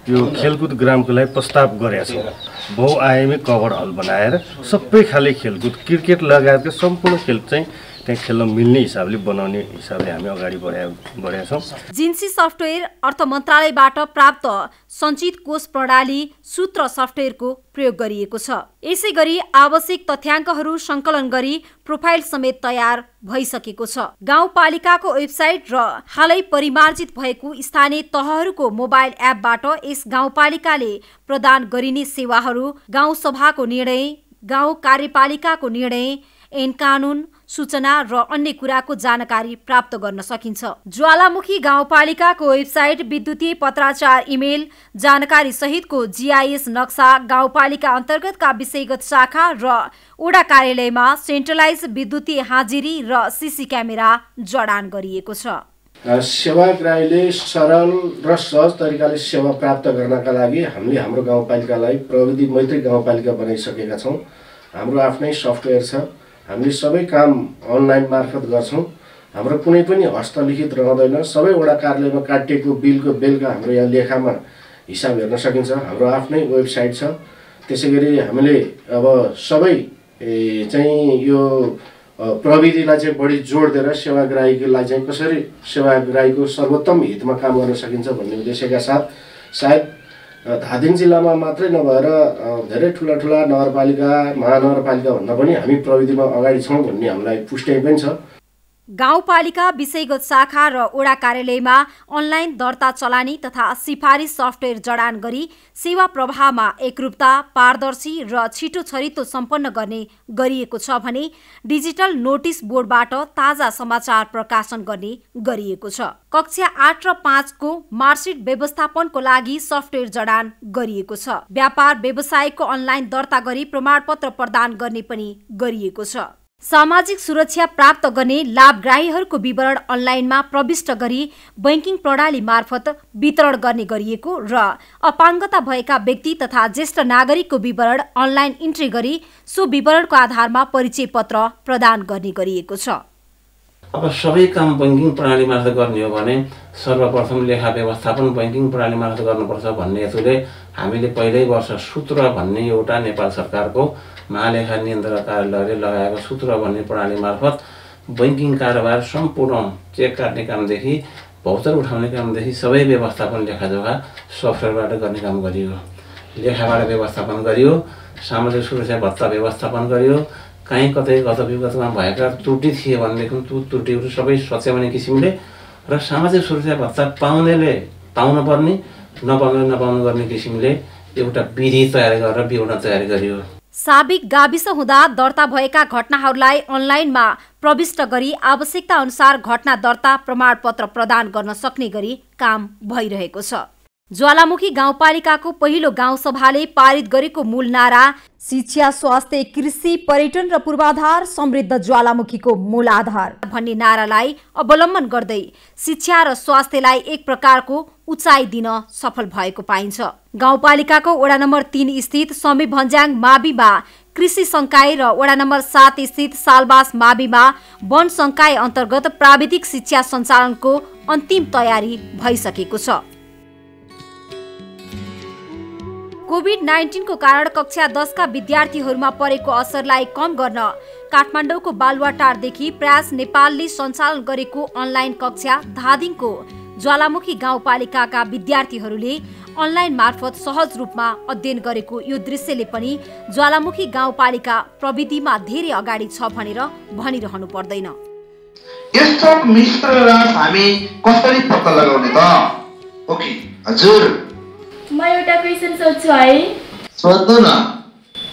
यो खेलकुद ग्रामको लागि प्रस्ताव गरेका छौँ। बहुआयामी कभर हल बनाएर सबै खाले खेलकुद क्रिकेट लगायतका सम्पूर्ण खेल चाहिँ त्यहाँ खेल्न मिल्ने हिसाबले बनाउने हिसाबले हामी अगाडि बढेका छौँ। जिन्सी सफ्टवेयर अर्थ मन्त्रालयबाट प्राप्त सञ्चित कोष प्रणाली सूत्र सफ्टवेयरको प्रयोग गरिएको छ। यसै गरी आवश्यक तथ्याङ्कहरू सङ्कलन गरी प्रोफाइल समेत तयार भइसकेको छ। गाउँपालिकाको वेबसाइट र हालै परिमार्जित भएको स्थानीय तहहरूको मोबाइल एपबाट यस गाउँपालिकाले प्रदान गरिने सेवाहरू, गाउँसभाको निर्णय, गाउँ कार्यपालिकाको निर्णय, ऐन कानुन, सूचना र अन्य कुराको जानकारी प्राप्त गर्न सकिन्छ। ज्वालामुखी गाउँपालिकाको वेबसाइट, विद्युतीय पत्राचार, इमेल जानकारी सहितको GIS नक्सा, गाउँपालिका अन्तर्गतका विषयगत शाखा र वडा कार्यालयमा सेन्ट्रलाइज विद्युतीय हाजिरी र CC क्यामेरा जडान गरिएको छ। सेवाग्राहीले सरल र सहज तरिकाले सेवा प्राप्त गर्नका लागि हामीले हाम्रो गाउँपालिकालाई प्रविधि मैत्री गाउँपालिका बनाइसकेका छौँ। हाम्रो आफ्नै सफ्टवेयर छ। हामीले सबै काम अनलाइन मार्फत गर्छौँ। हाम्रो कुनै पनि हस्तलिखित रहँदैन। सबै वडा कार्यालयमा काटिएको बिलको बेलका हाम्रो यहाँ लेखामा हिसाब हेर्न सकिन्छ। हाम्रो आफ्नै वेबसाइट छ। त्यसै गरी हामीले अब सबै चाहिँ यो प्रविधिलाई चाहिँ बढी जोड दिएर सेवाग्राहीलाई चाहिँ कसरी सेवाग्राहीको सर्वोत्तम हितमा काम गर्न सकिन्छ भन्ने उद्देश्यका साथ सायद धादिङ जिल्लामा मात्रै नभएर धेरै ठुला ठुला नगरपालिका महानगरपालिका भन्दा पनि हामी प्रविधिमा अगाडि छौँ भन्ने हामीलाई पुष्टि पनि छ। गाउँपालिका विषयगत शाखा र वडा कार्यालयमा अनलाइन दर्ता चलानी तथा सिफारिस सफ्टवेयर जडान गरी सेवा प्रवाहमा एकरूपता, पारदर्शी र छिटो छरितो सम्पन्न गर्ने गरिएको छ भने डिजिटल नोटिस बोर्डबाट ताजा समाचार प्रकाशन गर्ने गरिएको छ। कक्षा 8 र 5 को मार्कसिट व्यवस्थापनको लागि सफ्टवेयर जडान गरिएको छ। व्यापार व्यवसायको अनलाइन दर्ता गरी प्रमाणपत्र प्रदान गर्ने पनि गरिएको छ। सामाजिक सुरक्षा प्राप्त गर्ने लाभग्राहीहरूको विवरण अनलाइनमा प्रविष्ट गरी बैंकिङ प्रणाली मार्फत वितरण गर्ने गरिएको र अपाङ्गता भएका व्यक्ति तथा ज्येष्ठ नागरिकको विवरण अनलाइन इन्ट्री गरी सो विवरणको आधारमा परिचय पत्र प्रदान गर्ने गरिएको छ। अब सबै काम बैंकिङ प्रणाली मार्फत गर्ने हो भने सर्वप्रथम लेखा व्यवस्थापन बैंकिङ प्रणाली मार्फत गर्नुपर्छ भन्ने हेतुले हामीले पहिल्यै वर्ष सूत्र भन्ने एउटा नेपाल सरकारको महालेखा नियन्त्रण कार्यालयले लगाएको सूत्र भन्ने प्रणाली मार्फत बैंकिङ कारोबार सम्पूर्ण चेक काट्ने कामदेखि भौचर उठाउने कामदेखि सबै व्यवस्थापन लेखाजोखा सफ्टवेयरबाट गर्ने काम गरियो। लेखाबाट व्यवस्थापन गरियो, सामाजिक सुरक्षा भत्ता व्यवस्थापन गरियो, कहीँ कतै गत विगतमा भएका त्रुटि थिए भनेदेखि त्यो त्रुटिहरू सबै सच्याउने किसिमले र सामाजिक सुरक्षा भत्ता पाउनेले पाउनुपर्ने, नपाउनेले नपाउनु गर्ने किसिमले एउटा विधि तयार गरेर विवरण तयार गरियो। साबिक गाविस हुँदा दर्ता भएका घटनाहरूलाई अनलाइनमा प्रविष्ट गरी आवश्यकता अनुसार घटना दर्ता प्रमाणपत्र प्रदान गर्न सक्ने गरी काम भइरहेको छ। ज्वालामुखी गाउँपालिकाको पहिलो गाउँसभाले पारित गरेको मूल नारा शिक्षा, स्वास्थ्य, कृषि, पर्यटन र पूर्वाधार समृद्ध ज्वालामुखीको मूल आधार भन्ने नारालाई अवलम्बन गर्दै शिक्षा र स्वास्थ्यलाई एक प्रकारको उचाइ दिन सफल भएको पाइन्छ। गाउँपालिकाको वडा नम्बर 3 स्थित समी भन्ज्याङ माविमा कृषि संकाय र वडा नम्बर 7 स्थित सालबास माविमा वन संकाय अन्तर्गत प्राविधिक शिक्षा सञ्चालनको अन्तिम तयारी भइसकेको छ। कोभिड-19 को कारण कक्षा 10 का विद्यार्थीहरूमा परेको असरलाई कम गर्न काठमाडौँको बालुवाटारदेखि प्रयास नेपालले सञ्चालन गरेको अनलाइन कक्षा धादिङको ज्वालामुखी गाउँपालिकाका विद्यार्थीहरूले अनलाइन मार्फत सहज रूपमा अध्ययन गरेको यो दृश्यले पनि ज्वालामुखी गाउँपालिका प्रविधिमा धेरै अगाडि छ भनेर भनिरहनु पर्दैन। यस्तो मिश्र रस हामी कसरी पत्ता लगाउने त? ओके हजुर, म एउटा क्वेशन सोध्छु है। सोध्नु न।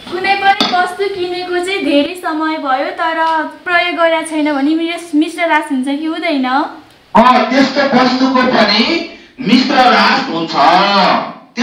कुनै पनि वस्तु किनेको चाहिँ धेरै समय भयो तर प्रयोग गरेको छैन भने मिश्र रास हुन्छ कि हुँदैन? त्यस्तो वस्तुको पनि मिश्र रास हुन्छ।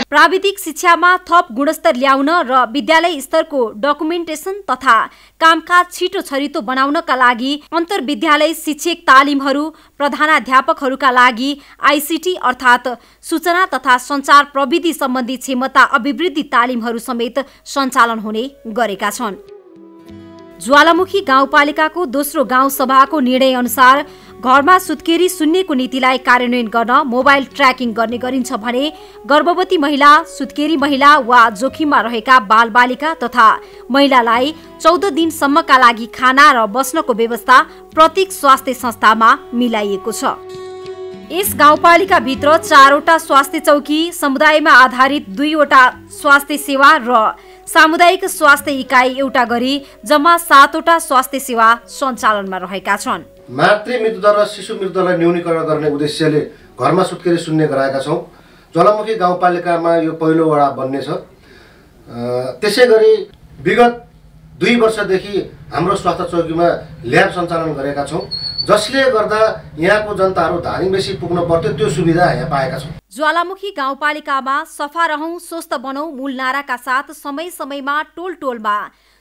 प्राविधिक शिक्षामा थप गुणस्तर ल्याउन र विद्यालय स्तरको डकुमेन्टेसन तथा कामकाज छिटो छरितो बनाउनका लागि अन्तर्विद्यालय शिक्षक तालिमहरू, प्रधानाध्यापकहरूका लागि आइसिटी अर्थात् सूचना तथा सञ्चार प्रविधि सम्बन्धी क्षमता अभिवृद्धि तालिमहरू समेत सञ्चालन हुने गरेका छन्। ज्वालामुखी गाउँपालिकाको दोस्रो गाउँ सभाको निर्णय अनुसार घरमा सुत्केरी शून्यको नीतिलाई कार्यान्वयन गर्न मोबाइल ट्र्याकिङ गर्ने गरिन्छ भने गर्भवती महिला, सुत्केरी महिला वा जोखिममा रहेका बालबालिका तथा महिलालाई 14 दिनसम्मका लागि खाना र बस्नको व्यवस्था प्रत्येक स्वास्थ्य संस्थामा मिलाइएको छ। यस गाउँपालिकाभित्र 4वटा स्वास्थ्य चौकी, समुदायमा आधारित 2वटा स्वास्थ्य सेवा र सामुदायिक स्वास्थ्य इकाइ एउटा गरी जम्मा 7वटा स्वास्थ्य सेवा सञ्चालनमा रहेका छन्। मातृ मृत्युदर र शिशु मृत्युदरलाई न्यूनीकरण गर्ने उद्देश्यले घरमा सुत्केरी शून्य गराएका छौँ। ज्वालामुखी गाउँपालिकामा यो पहिलो वडा बन्नेछ। त्यसै गरी विगत 2 वर्षदेखि हाम्रो स्वास्थ्य चौकीमा ल्याब सञ्चालन गरेका छौँ, जसले गर्दा यहाँको जनताहरू धादिङबेसी पुग्न पर्थ्यो त्यो सुविधा यहाँ पाएका छौँ। ज्वालामुखी गाउँपालिकामा सफा रहौं स्वस्थ बनौं मूल नाराका साथ समय समयमा टोल टोलमा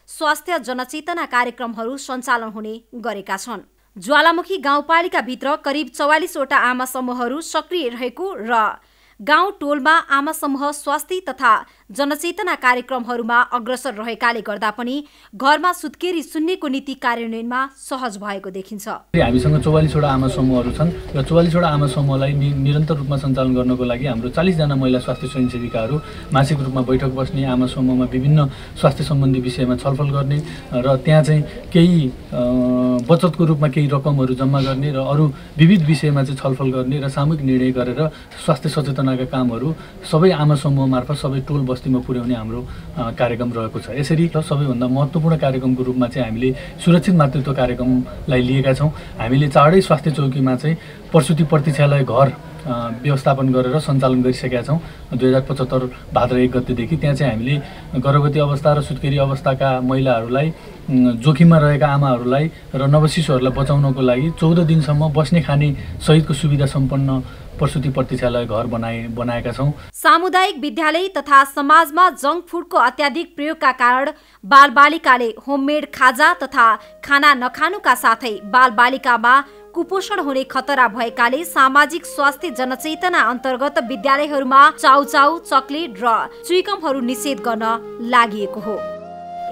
स्वास्थ्य जनचेतना कार्यक्रमहरू सञ्चालन हुने गरेका छन्। ज्वालामुखी गाउँपालिकाभित्र करिब 44वटा आमा समूहहरू सक्रिय रहेको र गाउँ टोलमा आमा समूह स्वास्थ्य तथा जनचेतना कार्यक्रमहरूमा अग्रसर रहेकाले गर्दा पनि घरमा सुत्केरी सुन्नेको नीति कार्यान्वयनमा सहज भएको देखिन्छ। हामीसँग 44वटा आमा समूहहरू छन् र 44वटा आमा समूहलाई निरन्तर रूपमा सञ्चालन गर्नको लागि हाम्रो 40 जना महिला स्वास्थ्य स्वयंसेविकाहरू मासिक रूपमा बैठक बस्ने, आमा समूहमा विभिन्न स्वास्थ्य सम्बन्धी विषयमा छलफल गर्ने र त्यहाँ चाहिँ केही बचतको रूपमा केही रकमहरू जम्मा गर्ने र अरू विविध विषयमा चाहिँ छलफल गर्ने र सामूहिक निर्णय गरेर स्वास्थ्य सचेतनाका कामहरू सबै आमा समूह मार्फत सबै टोल बस्तीमा पुर्याउने हाम्रो कार्यक्रम रहेको छ। यसरी सबैभन्दा महत्त्वपूर्ण कार्यक्रमको रूपमा चाहिँ हामीले सुरक्षित मातृत्व कार्यक्रमलाई लिएका छौँ। हामीले चाँडै स्वास्थ्य चौकीमा चाहिँ प्रसुति प्रतीक्षालय घर व्यवस्थापन गरेर सञ्चालन गरिसकेका छौँ। 2075 भाद्र 1 गतेदेखि त्यहाँ चाहिँ हामीले गर्भवती अवस्था र सुत्केरी अवस्थाका महिलाहरूलाई, जोखिममा रहेका आमाहरूलाई र नवशिशुहरूलाई बचाउनको लागि 14 दिनसम्म बस्ने खाने सहितको सुविधा सम्पन्न प्रसुति प्रतीक्षालय घर बनाएका छौँ। सामुदायिक विद्यालय तथा समाजमा जङ्क फुडको अत्याधिक प्रयोगका कारण बालबालिकाले होममेड खाजा तथा खाना नखानुका साथै बालबालिकामा कुपोषण हुने खतरा भएकाले सामाजिक स्वास्थ्य जनचेतना अन्तर्गत विद्यालयहरूमा चाउचाउ, चकलेट र चुइकमहरू निषेध गर्न लागि हो।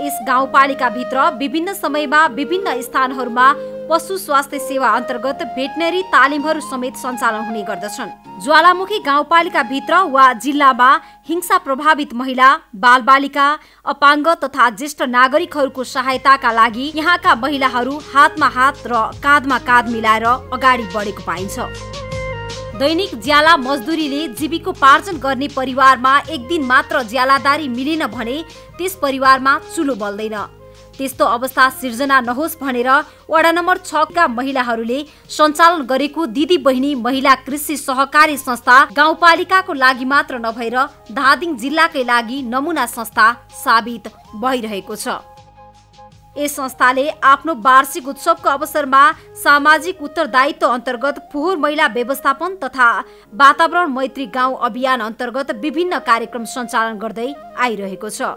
यस गाउँपालिकाभित्र विभिन्न समयमा विभिन्न स्थानहरूमा पशु स्वास्थ्य सेवा अन्तर्गत भेटनरी तालिमहरू समेत सञ्चालन हुने गर्दछन्। ज्वालामुखी गाउँपालिकाभित्र वा जिल्लामा हिंसा प्रभावित महिला, बालबालिका, अपाङ्ग तथा ज्येष्ठ नागरिकहरूको सहायताका लागि यहाँका महिलाहरू हातमा हात र काँधमा काँध मिलाएर अगाडि बढेको पाइन्छ। दैनिक ज्याला मजदुरीले जीविकोपार्जन गर्ने परिवारमा एक दिन मात्र ज्यालादारी मिलेन भने त्यस परिवारमा चुलो बल्दैन। त्यस्तो अवस्था सिर्जना नहोस् भनेर वडा नम्बर 6 का महिलाहरूले सञ्चालन गरेको दिदी बहिनी महिला कृषि सहकारी संस्था गाउँपालिकाको लागि मात्र नभएर धादिङ जिल्लाकै लागि नमुना संस्था साबित भइरहेको छ। यस संस्थाले आफ्नो वार्षिक उत्सवको अवसरमा सामाजिक उत्तरदायित्व अन्तर्गत फोहोर मैला व्यवस्थापन तथा वातावरण मैत्री गाउँ अभियान अन्तर्गत विभिन्न कार्यक्रम सञ्चालन गर्दै आइरहेको छ।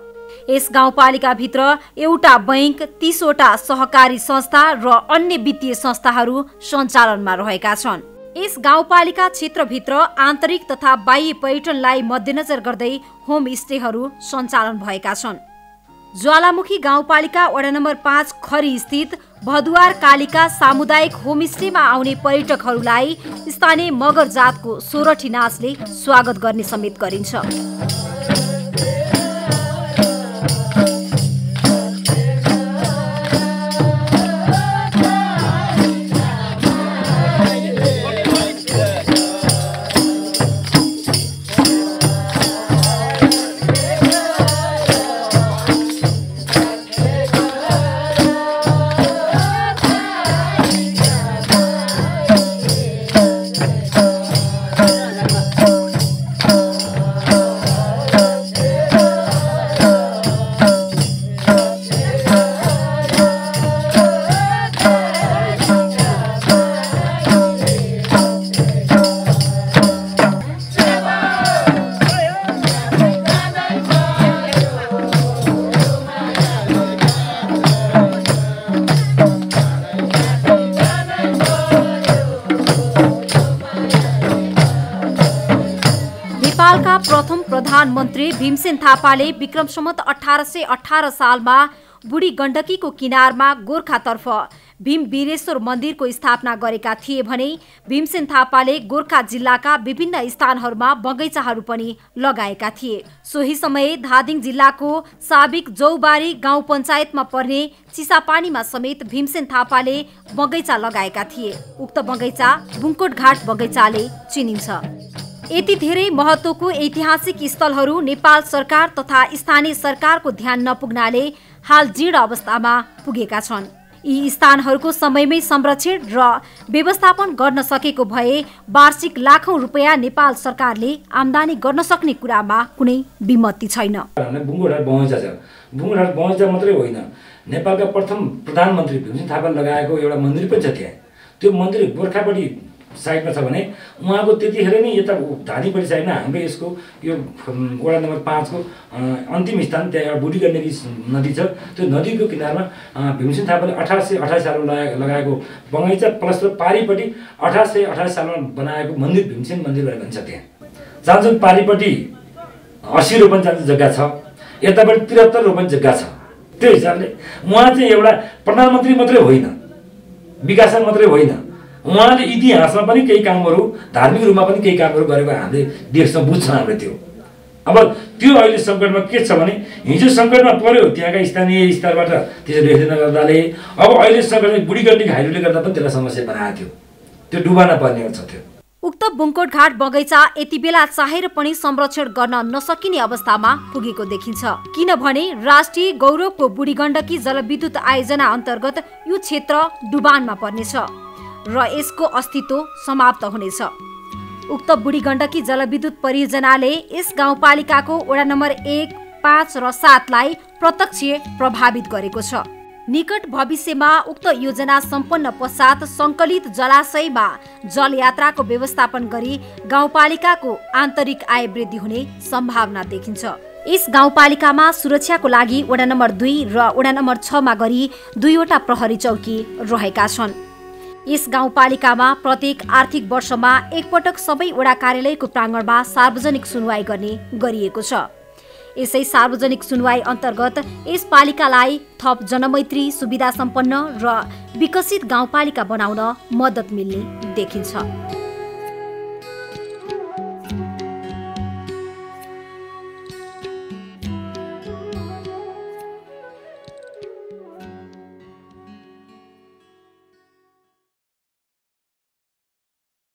यस गाउँपालिकाभित्र एउटा बैंक, 30वटा सहकारी संस्था र अन्य वित्तीय संस्थाहरू सञ्चालनमा रहेका छन्। यस गाउँपालिका क्षेत्रभित्र आन्तरिक तथा बाह्य पर्यटनलाई मध्यनजर गर्दै होम स्टेहरू सञ्चालन भएका छन्। ज्वालामुखी गाउँपालिका वडा नम्बर 5 खरी स्थित भदुवार कालिका सामुदायिक होमस्टेमा आउने पर्यटकहरूलाई स्थानीय मगर जातको सोरठी नाचले स्वागत गर्ने समेत गरिन्छ। प्रथम प्रधानमन्त्री भीमसेन थापाले विक्रम सम्वत 1818 सालमा बुढी गण्डकीको किनारमा गोर्खातर्फ भीम वीरेश्वर मन्दिरको स्थापना गरेका थिए भने भीमसेन थापाले गोर्खा जिल्लाका विभिन्न स्थानहरूमा बगैँचाहरू पनि लगाएका थिए। सोही समय धादिङ जिल्लाको साबिक जौबारी गाउँ पञ्चायतमा पर्ने चिसापानीमा समेत भीमसेन थापाले बगैँचा लगाएका थिए। उक्त बगैँचा बुङ्कोटघाट बगैँचाले चिनिन्छ। यति धेरै महत्त्वको ऐतिहासिक स्थलहरू नेपाल सरकार तथा स्थानीय सरकारको ध्यान नपुग्नाले हाल जीर्ण अवस्थामा पुगेका छन्। यी स्थानहरूको समयमै संरक्षण र व्यवस्थापन गर्न सकेको भए वार्षिक लाखौं रुपैयाँ नेपाल सरकारले आम्दानी गर्न सक्ने कुरामा कुनै विमति छैन। बुङ्गोटघाट बगैँचा छ। बुङ्गोटघाट बगैँचा मात्रै होइन, नेपालका प्रथम प्रधानमन्त्री भीमसेन थापाले लगाएको एउटा मन्दिर पनि छ त्यहाँ। त्यो मन्दिर गोर्खापट्टि साइडमा छ भने उहाँको त्यतिखेर नै यता धादिङपट्टि साइडमा हाम्रो यसको यो वडा नम्बर 5 को अन्तिम स्थान त्यहाँ एउटा बुढी गण्डकी नदी छ। त्यो नदीको किनारमा भीमसेन थापाले 1828 सालमा लगाएको बगैँचा प्लस पारिपट्टि 1828 सालमा बनाएको मन्दिर भीमसेन मन्दिर भनेर भन्छ। त्यहाँ जान्छन् पारिपट्टि 80 रोपन जाने जग्गा छ, यतापट्टि 73 रोपन जग्गा छ। त्यो हिसाबले उहाँ चाहिँ एउटा प्रधानमन्त्री मात्रै होइन, विकासमा मात्रै होइन, उहाँले इतिहासमा पनि केही कामहरू, धार्मिक रूपमा पनि केही कामहरू गरेको हामीले देख्छौँ, बुझ्छौँ हामीले त्यो। अब त्यो अहिले सङ्कटमा के छ भने हिजो सङ्कटमा पर्यो त्यहाँका स्थानीय स्तरबाट त्यसरी हेर्दै नगर्दाले अब अहिले सङ्कट बुढीगण्डी घाइरोले गर्दा पनि त्यसलाई समस्या बनाएको थियो, त्यो डुबान पर्ने छ त्यो। उक्त बुङ्कोटघाट बगैँचा यति बेला चाहेर पनि संरक्षण गर्न नसकिने अवस्थामा पुगेको देखिन्छ, किनभने राष्ट्रिय गौरवको बुढीगण्डकी जलविद्युत आयोजना अन्तर्गत यो क्षेत्र डुबानमा पर्नेछ र यसको अस्तित्व समाप्त हुनेछ। उक्त बुढीगण्डकी जलविद्युत परियोजनाले यस गाउँपालिकाको वडा नम्बर 1, 5 र 7 लाई प्रत्यक्ष प्रभावित गरेको छ। निकट भविष्यमा उक्त योजना सम्पन्न पश्चात सङ्कलित जलाशयमा जलयात्राको व्यवस्थापन गरी गाउँपालिकाको आन्तरिक आय वृद्धि हुने सम्भावना देखिन्छ। यस गाउँपालिकामा सुरक्षाको लागि वडा नम्बर 2 र वडा नम्बर 6 मा गरी 2 वटा प्रहरी चौकी रहेका छन्। यस गाउँपालिकामा प्रत्येक आर्थिक वर्षमा एकपटक सबै वडा कार्यालयको प्राङ्गणमा सार्वजनिक सुनवाई गर्ने गरिएको छ। यसै सार्वजनिक सुनवाई अन्तर्गत यस पालिकालाई थप जनमैत्री, सुविधा सम्पन्न र विकसित गाउँपालिका बनाउन मद्दत मिल्ने देखिन्छ।